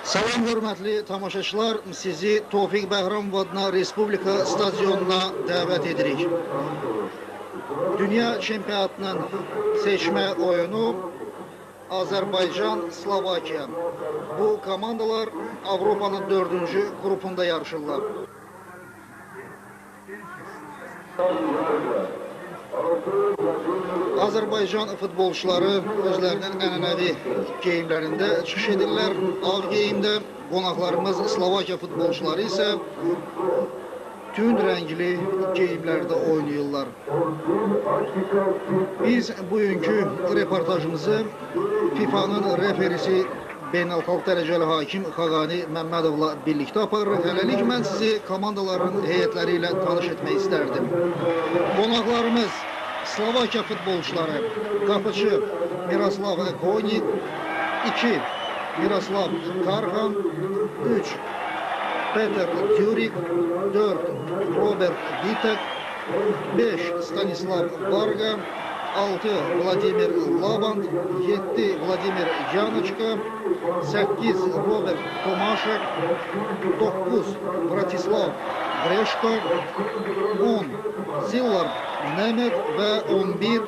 Salam hörmətli tamaşaçılar, sizi Tofiq Bəhramov adına Respublika stadionuna dəvət edirik. Dünya çempionatının seçmə oyunu Azərbaycan-Slovakiya. Bu komandalar Avropanın 4-cü qrupunda yarışırlar. Azərbaycan futbolçuları özlərinin ənənəvi geyimlərində çıxış edirlər. Ağ geyimdə, qonaqlarımız Slovakiya futbolçuları isə tünd rəngli geyimlərdə oynayırlar. Biz bugünkü reportajımızı FIFA'nın referisi beynəlxalq dərəcəli hakim Xaqani Məmmədovla birlikdə aparırıq. Hələlik mən sizi komandaların heyətləri ilə tanış etmək istərdim. Qonaqlarımız Slovakiya futbolçuları: qapıcı Miroslav Konik, 2 Miroslav Karhan, 3 Peter Djurik, 4 Robert Vitek, 5 Stanislav Varga, 6 Vladimir Lavand, 7 Vladimir Yanochka, 8 Robert Tomašek, 9 Bratislav Greško, 10 Zillar Nemet və 11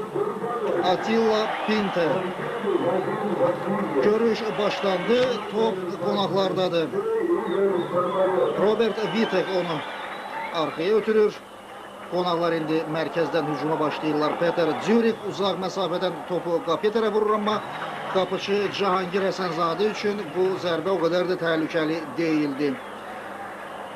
Atilla Pinte. Görüş başlandı, top qonaqlardadır. Robert Vitek onu arxaya ötürür. Qonaqlar indi mərkəzdən hücuma başlayırlar. Peter Djurik uzaq məsafədən topu qapıya tərəf vurur, amma qapıcı Cahangir Həsənzadə üçün bu zərbə o qədər də təhlükəli deyildi.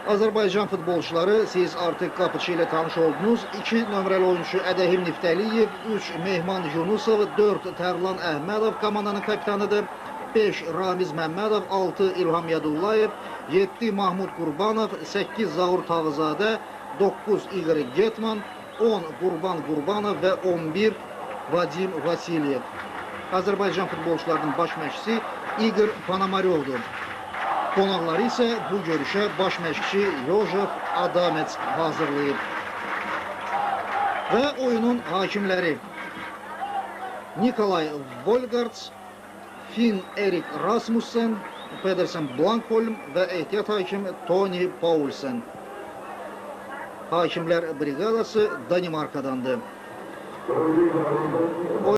Azərbaycan futbolçuları, siz artıq qapıcı ilə tanış oldunuz. 2 nömrəli oyuncu Ədəhim Niftəliyev, 3 Mehman Yunusov, 4 Tərlan Əhmədov komandanın kapitanıdır, 5 Ramiz Məmmədov, 6 İlham Yadullayev, 7 Mahmud Qurbanov, 8 Zaur Tağızadə, 9 İqor Getman, 10 Qurban Qurbanov və 11 Vadim Vasilyev. Azərbaycan futbolçularının baş məşqçisi İqor Panomaryovdur. Qonaqları isə bu görüşə baş məşqçi Yožef Adamets hazırlayıb. Və oyunun hakimləri Nikolay Volgarts, Finn Erik Rasmussen, Pedersen Blankholm və ehtiyat hakim Tony Paulsen. Hakimlər briqadası Danimarkadandır.